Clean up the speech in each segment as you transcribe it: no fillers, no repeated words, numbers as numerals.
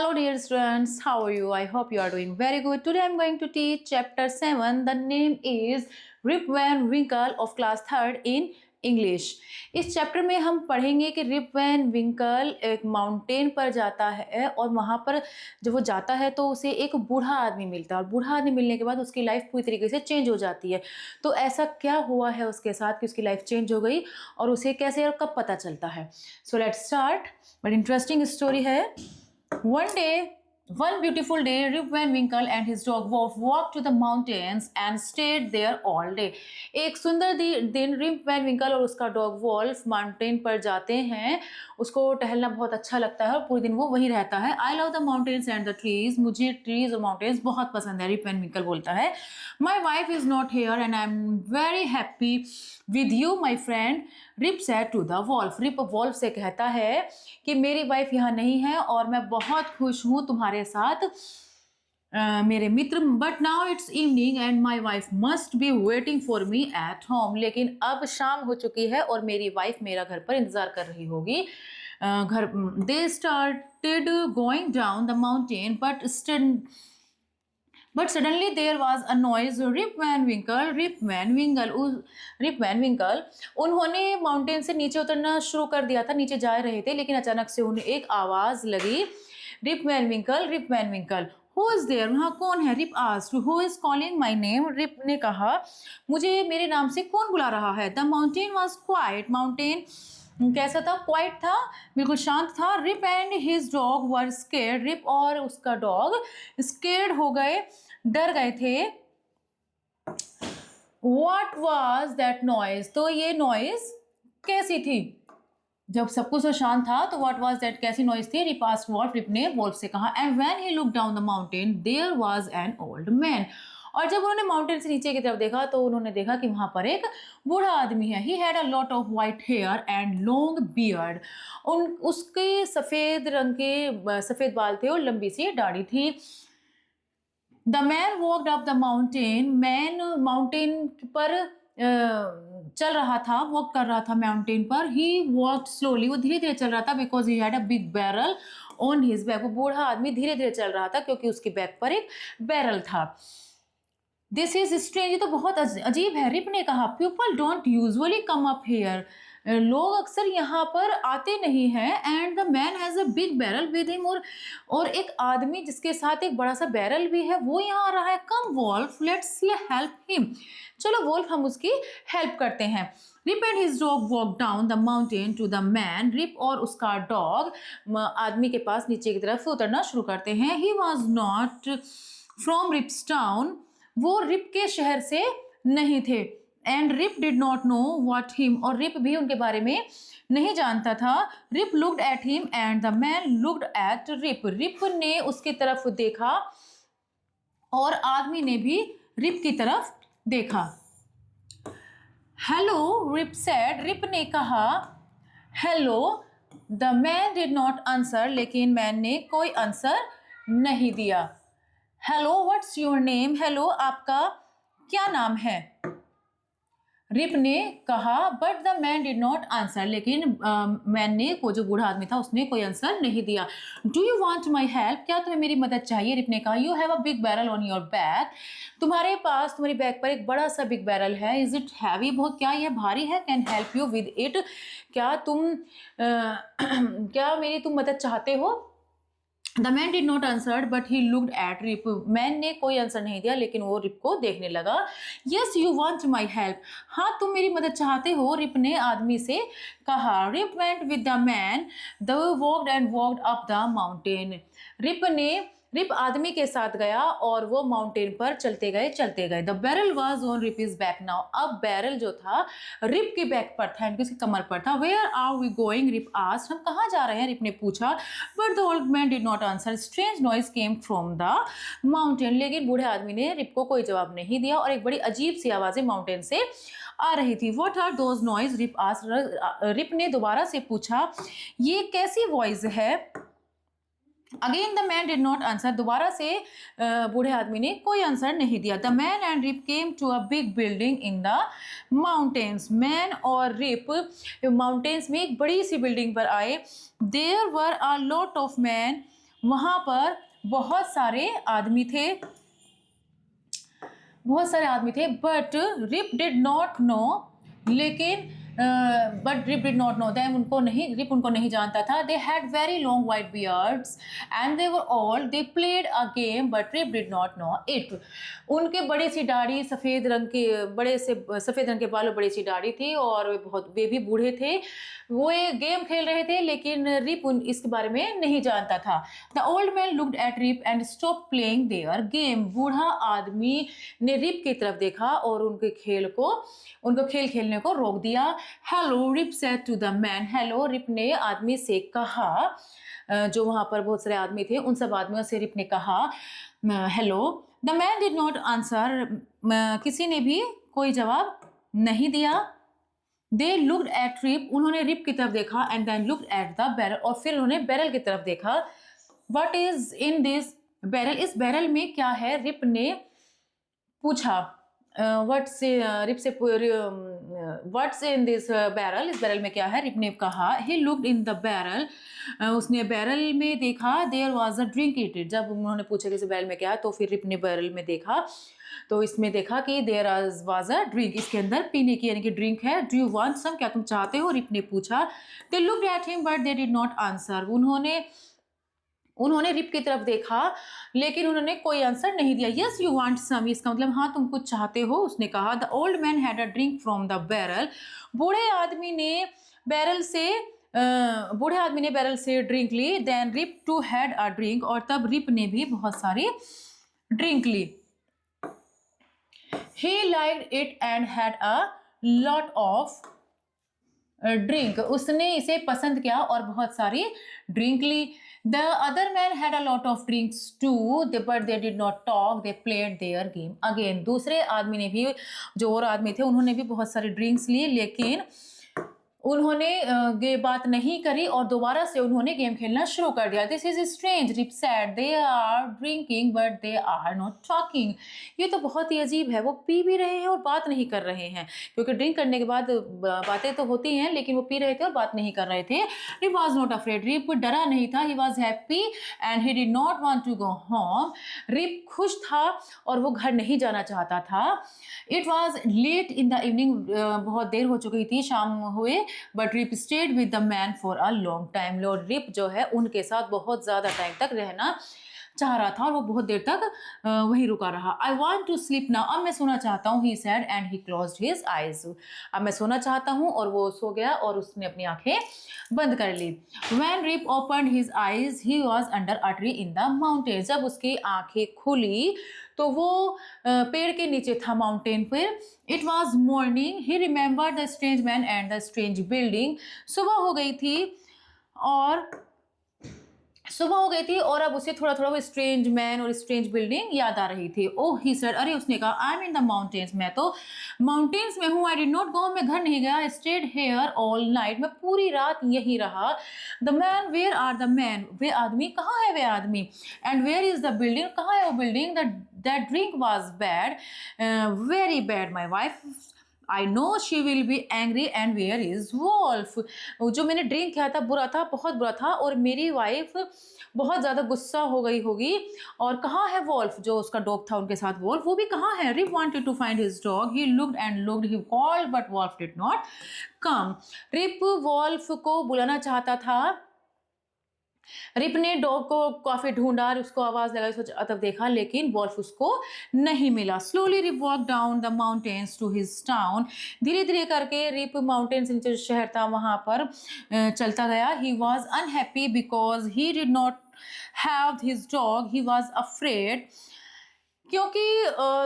Hello dear students, how are you? I hope you are doing very good. Today I am going to teach chapter 7. The name is Rip Van Winkle of class 3rd in English. इस chapter में हम पढ़ेंगे कि rib Van विंकल एक mountain पर जाता है और वहाँ पर जब वो जाता है तो उसे एक बूढ़ा आदमी मिलता है और बूढ़ा आदमी मिलने के बाद उसकी लाइफ पूरी तरीके से चेंज हो जाती है। तो ऐसा क्या हुआ है उसके साथ कि उसकी लाइफ चेंज हो गई और उसे कैसे और कब पता चलता है। So let's start. बड़ी इंटरेस्टिंग स्टोरी है। One beautiful day, Rip Van Winkle and his dog Wolf walked to the mountains and stayed there all day. एक सुंदर दिन रिप वैन विंकल और उसका डॉग वॉल्फ माउंटेन पर जाते हैं। उसको टहलना बहुत अच्छा लगता है और पूरे दिन वो वहीं रहता है। I love the mountains and the trees, मुझे ट्रीज और माउंटेन्स बहुत पसंद है। रिप वैन विंकल बोलता है, my wife is not here and I am very happy with you my friend. Rip said to the wolf, Rip wolf से कहता है कि मेरी वाइफ यहाँ नहीं है और मैं बहुत खुश हूँ तुम्हारे साथ मेरे मित्र। But now it's evening and my wife must be waiting for me at home. लेकिन अब शाम हो चुकी है और मेरी वाइफ मेरा घर पर इंतजार कर रही होगी। They started going down the mountain but suddenly there was a noise. Rip Van Winkle उन्होंने माउंटेन से नीचे उतरना शुरू कर दिया था, नीचे जा रहे थे, लेकिन अचानक से उन्हें एक आवाज लगी। Rip Van Winkle who is there, वहाँ कौन है? Rip asked who is calling my name. Rip ने कहा मुझे मेरे नाम से कौन बुला रहा है? The mountain was quiet, mountain कैसा था? क्वाइट था, बिल्कुल शांत था। Rip and his dog were scared, Rip और उसका डॉग स्केर्ड हो गए, डर गए थे। What was that noise? तो ये नॉइज कैसी थी? जब सब कुछ तो शांत था तो what was that कैसी नॉइज थी? रिप आस्क्ड वॉल्फ, रिप ने वॉल्फ से कहा। And when he looked down the mountain there was an old man, और जब उन्होंने माउंटेन से नीचे की तरफ देखा तो उन्होंने देखा कि वहां पर एक बूढ़ा आदमी है। He had a lot of white hair and long beard, उसके सफेद रंग के सफेद बाल थे और लंबी सी दाढ़ी थी। The man walked up the mountain, man mountain पर चल रहा था, वॉक कर रहा था माउंटेन पर। He walked slowly, वो धीरे धीरे चल रहा था, because he had a big barrel on his back, वो बूढ़ा आदमी धीरे धीरे चल रहा था क्योंकि उसके बैक पर एक बैरल था। दिस इज स्ट्रेंज, ये तो बहुत अजीब है। रिप ने कहा people don't usually come up here, लोग अक्सर यहाँ पर आते नहीं हैं। And the man has a big barrel with him, और एक आदमी जिसके साथ एक बड़ा सा बैरल भी है वो यहाँ आ रहा है। Come wolf let's help him, चलो वॉल्फ हम उसकी हेल्प करते हैं। Rip and his dog walk down the mountain to the man, Rip और उसका डॉग आदमी के पास नीचे की तरफ उतरना शुरू करते हैं। He was not from Rip's town, वो रिप के शहर से नहीं थे। And Rip did not know what him, और रिप भी उनके बारे में नहीं जानता था। Rip looked at him and the man looked at Rip, Rip ने उसकी तरफ देखा और आदमी ने भी रिप की तरफ देखा। हेलो रिप सेड, रिप ने कहा hello. The man did not answer, लेकिन मैन ने कोई आंसर नहीं दिया। Hello what's your name, hello आपका क्या नाम है? रिप ने कहा but the man did not answer, लेकिन मैन ने, वो जो बूढ़ा आदमी था, उसने कोई आंसर नहीं दिया। Do you want my help, क्या तुम्हें मेरी मदद चाहिए? रिप ने कहा you have a big barrel on your back, तुम्हारे पास तुम्हारी बैक पर एक बड़ा सा बिग बैरल है। इज इट हैवी, बहुत, क्या यह भारी है? Can help you with it, क्या तुम मदद चाहते हो? The man did not answer but he looked at Rip, man ने कोई आंसर नहीं दिया लेकिन वो रिप को देखने लगा। Yes you want my help, हाँ तुम मेरी मदद चाहते हो, रिप ने आदमी से कहा। Rip went with the man, the walked and walked up the mountain, Rip आदमी के साथ गया और वो माउंटेन पर चलते गए। The barrel was on Rip is back now, अब बैरल जो था रिप के बैक पर था, इनकी कमर पर था। Where are we going, Rip asked, हम कहाँ जा रहे हैं? रिप ने पूछा। But the old man did not answer, strange noise came from the mountain, लेकिन बूढ़े आदमी ने रिप को कोई जवाब नहीं दिया और एक बड़ी अजीब सी आवाजें माउंटेन से आ रही थी। What are those noise, Rip asked, Rip ने दोबारा से पूछा ये कैसी वॉइस है? Again the man did not answer, दोबारा से बूढ़े आदमी ने कोई आंसर नहीं दिया। The man and Rip came to a big building in the mountains, man और रिप माउंटेन्स में एक बड़ी सी बिल्डिंग पर आए। There were a lot of man वहाँ पर बहुत सारे आदमी थे, but Rip did not know, लेकिन but Rip did not know them, Rip उनको नहीं जानता था। They had very long white beards and they were old, they played a game but Rip did not know it. उनके बड़ी सी दाढ़ी, सफ़ेद रंग के बाल और बड़ी सी दाढ़ी थी, और वे भी बूढ़े थे। वो एक गेम खेल रहे थे, लेकिन रिप इसके बारे में नहीं जानता था। The old man looked at Rip and stop playing their game. बूढ़ा आदमी ने रिप की तरफ देखा और उनको खेल खेलने को रोक दिया। Hello, Rip said to the man. Hello, Rip ने आदमी से कहा। जो वहां पर बहुत सारे आदमी थे, उन सब आदमियों से रिप ने कहा hello. The man did not answer. किसी ने भी कोई जवाब नहीं दिया। They looked at Rip. उन्होंने रिप की तरफ देखा and then looked at the barrel, और फिर उन्होंने बैरल की तरफ देखा। What is in this barrel? इस बैरल में क्या है? रिप ने पूछा। What's in this barrel? इस बैरल में क्या है? रिप ने कहा। He looked in the barrel. उसने बैरल में देखा। There was a drink in it. जब उन्होंने पूछा कि इस बैरल में क्या है, तो फिर रिप ने बैरल में देखा, तो इसमें देखा कि देयर वाज अ ड्रिंक। इसके अंदर पीने की यानी कि ड्रिंक है। Do you want some? क्या तुम चाहते हो? रिप ने पूछा। They looked at him but they did not answer. उन्होंने रिप की तरफ देखा, लेकिन उन्होंने कोई आंसर नहीं दिया। यस यू वांट सम, इसका मतलब हाँ तुम कुछ चाहते हो, उसने कहा। The old man had a drink from the barrel. बूढ़े आदमी ने बैरल से ड्रिंक ली। Then Rip too had a drink, और तब रिप ने भी बहुत सारी ड्रिंक ली। He liked it and had a lot of drink. उसने इसे पसंद किया और बहुत सारी ड्रिंक ली। The other man had a lot of drinks too but they did not talk, they played their game again. दूसरे आदमी ने भी, जो और आदमी थे, उन्होंने भी बहुत सारी ड्रिंक्स ली, लेकिन उन्होंने ये बात नहीं करी और दोबारा से उन्होंने गेम खेलना शुरू कर दिया। This is strange, Rip said. They are drinking but they are not talking. ये तो बहुत ही अजीब है, वो पी भी रहे हैं और बात नहीं कर रहे हैं, क्योंकि ड्रिंक करने के बाद बातें तो होती हैं, लेकिन वो पी रहे थे और बात नहीं कर रहे थे। Rip was not afraid. Rip डरा नहीं था। He was happy and he did not want to go home. Rip खुश था और वो घर नहीं जाना चाहता था। It was late in the evening. बहुत देर हो चुकी थी, शाम हुए। But Rip stayed with the man for a long time. Lord Rip जो है उनके साथ बहुत ज़्यादा टाइम तक रहना चाह रहा था, और वो बहुत देर तक वहीं रुका रहा। I want to sleep now. अब मैं सोना चाहता हूँ, he said and he closed his eyes. अब मैं सोना चाहता हूँ, और वो सो गया और उसने अपनी आंखें बंद कर ली। When Rip opened his eyes, he was under a tree in the mountains. जब उसकी आंखें खुली तो वो पेड़ के नीचे था, माउंटेन पर। It was morning. He remembered the strange man and the strange building. सुबह हो गई थी और अब उसे थोड़ा थोड़ा वो स्ट्रेंज मैन और स्ट्रेंज बिल्डिंग याद आ रही थी। ओह ही सेड, अरे उसने कहा, I am in the mountains, मैं तो माउंटेन्स में हूँ। आई डिड नॉट गो, मैं घर नहीं गया। स्टेड हेयर ऑल नाइट, मैं पूरी रात यहीं रहा। The man, where are the man, वे आदमी, कहाँ है वे आदमी? And where is the building, कहाँ है वो बिल्डिंग? That drink was bad, very bad my wife. I know she will be angry and where is Wolf. जो मैंने ड्रिंक किया था बुरा था, बहुत बुरा था, और मेरी वाइफ बहुत ज़्यादा गुस्सा हो गई होगी। और कहाँ है वॉल्फ, जो उसका डॉग था उनके साथ, वॉल्फ वो भी कहाँ है? Rip wanted to find his dog. He looked and looked, he called but Wolf did not come. Rip Wolf को बुलाना चाहता था। रिप ने डॉग को काफी ढूंढा, उसको आवाज लगाई, सोचा, तब देखा, लेकिन वॉल्फ उसको नहीं मिला। Slowly Rip walk down the mountains to his town. धीरे धीरे करके रिप माउंटेन से नीचे जो शहर था वहां पर चलता गया। He was unhappy because he did not have his dog. He was afraid, क्योंकि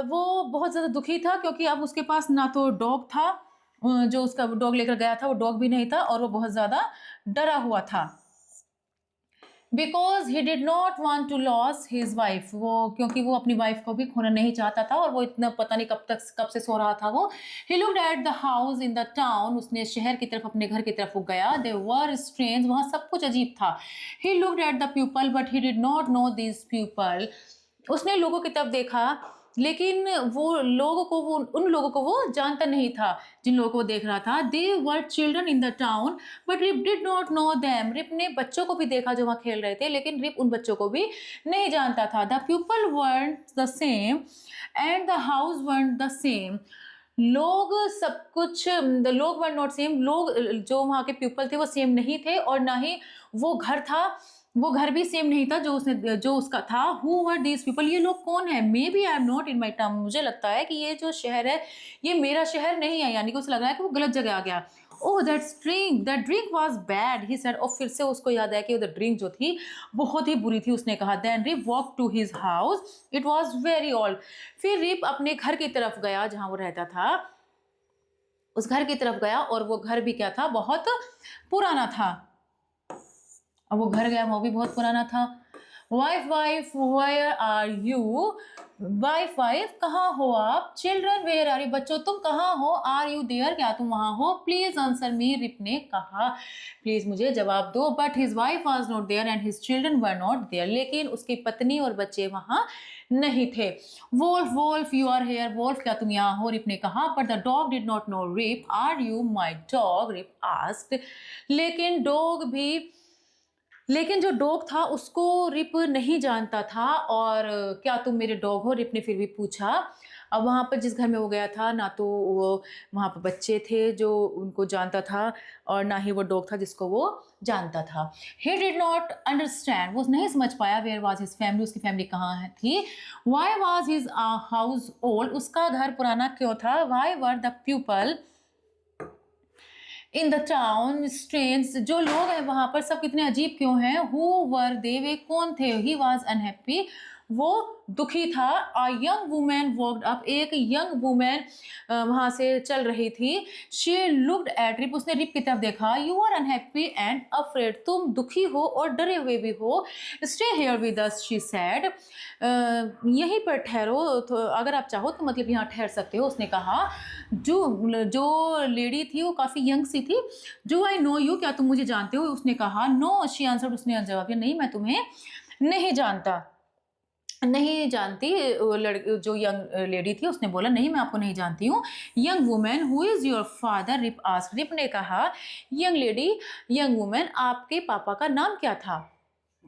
वो बहुत ज़्यादा दुखी था, क्योंकि अब उसके पास ना तो डॉग था, जो उसका डॉग लेकर गया था वो डॉग भी नहीं था, और वो बहुत ज़्यादा डरा हुआ था। Because he did not want to loss his wife, क्योंकि वो अपनी वाइफ को भी खोना नहीं चाहता था, और वो इतना पता नहीं कब से सो रहा था वो। ही looked at the house in the town, उसने शहर की तरफ, अपने घर की तरफ वो गया। दे वर स्ट्रेंज, वहाँ सब कुछ अजीब था। ही looked at the people but he did not no this people, उसने लोगों की तरफ देखा, लेकिन वो लोगों को वो उन लोगों को वो जानता नहीं था जिन लोगों को वो देख रहा था। They were children in the town but Rip did not know them. Rip ने बच्चों को भी देखा जो वहाँ खेल रहे थे, लेकिन रिप उन बच्चों को भी नहीं जानता था। The people weren't the same and the house weren't the same. लोग सब कुछ द लोग वर नॉट सेम। लोग जो वहाँ के पीपल थे वो सेम नहीं थे, और ना ही वो घर था, वो घर भी सेम नहीं था जो उसका था। हु वर दीज पीपल, ये लोग कौन है? Maybe I am not in my town, मुझे लगता है कि ये जो शहर है ये मेरा शहर नहीं है, यानी कि उसे लग रहा है कि वो गलत जगह आ गया। Oh that drink was bad he said. और फिर से उसको याद आया कि ड्रिंक जो थी बहुत ही बुरी थी। उसने कहा then Rip walk to his house, it was very old. फिर रिप अपने घर की तरफ गया जहाँ वो रहता था, उस घर की तरफ गया, और वो घर भी क्या था, बहुत पुराना था। अब वो घर गया, वो भी बहुत पुराना था। Wife wife where are you, wife wife कहाँ हो आप? चिल्ड्रन वेयर आर यू, बच्चों तुम कहाँ हो? आर यू देयर, क्या तुम वहाँ हो? प्लीज आंसर मी, रिप ने कहा प्लीज मुझे जवाब दो। But his wife was not there and his children were not there, लेकिन उसकी पत्नी और बच्चे वहाँ नहीं थे। Wolf Wolf you are here, Wolf क्या तुम यहाँ हो? रिप ने कहा। But the dog did not know Rip. Are you my dog, Rip asked. लेकिन जो डॉग था उसको रिप नहीं जानता था, और क्या तुम मेरे डॉग हो? रिप ने फिर भी पूछा। अब वहाँ पर जिस घर में वो गया था, ना तो वो वहाँ पर बच्चे थे जो उनको जानता था, और ना ही वो डॉग था जिसको वो जानता था। ही डिड नॉट अंडरस्टैंड, वो नहीं समझ पाया। वेयर वॉज हिज फैमिली, उसकी फैमिली कहाँ थी। Why was his house old, उसका घर पुराना क्यों था। Why were the people in the town strange, जो लोग हैं वहां पर सब कितने अजीब क्यों हैं। हु वर दे, वे कौन थे। ही वॉज अनहैप्पी, वो दुखी था। A young women walked up, एक यंग वुमेन वहां से चल रही थी। शी लुक्ड एट रिप, उसने रिप की तरफ देखा। You are unhappy and afraid, तुम दुखी हो और डरे हुए भी हो। Stay here with us, she said, यहीं पर ठहरो, तो अगर आप चाहो तो मतलब यहाँ ठहर सकते हो, उसने कहा। जो लेडी थी वो काफ़ी यंग सी थी। जो आई नो यू, क्या तुम मुझे जानते हो? उसने कहा। नो शी आंसर्ड, उसने जवाब दिया नहीं मैं तुम्हें नहीं जानता, नहीं जानती। जो यंग लेडी थी उसने बोला नहीं मैं आपको नहीं जानती हूँ। Young women who is your father, Rip asked, Rip ने कहा यंग लेडी, यंग वुमेन आपके पापा का नाम क्या था,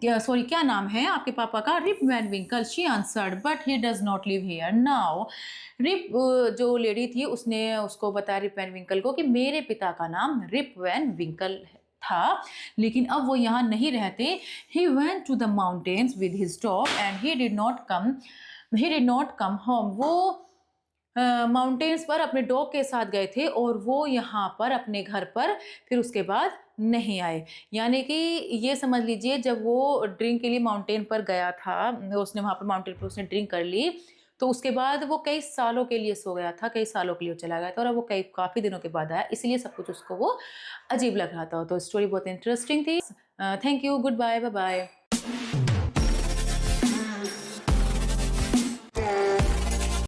क्या नाम है आपके पापा का। Rip Van Winkle, she answered, but he does not live here now. Rip जो लेडी थी उसने उसको बताया रिप वैन विंकल को कि मेरे पिता का नाम रिप वैन विंकल था, लेकिन अब वो यहाँ नहीं रहते। He went to the mountains with his dog and he did not come home. वो माउंटेन्स पर अपने डॉग के साथ गए थे, और वो यहाँ पर अपने घर पर फिर उसके बाद नहीं आए। यानी कि ये समझ लीजिए जब वो ड्रिंक के लिए माउंटेन पर गया था, उसने वहाँ पर माउंटेन पर उसने ड्रिंक कर ली, तो उसके बाद वो कई सालों के लिए सो गया था, कई सालों के लिए वो चला गया था, और अब वो काफ़ी दिनों के बाद आया, इसलिए सब कुछ उसको वो अजीब लग रहा था। तो स्टोरी बहुत इंटरेस्टिंग थी। Thank you, goodbye, bye bye.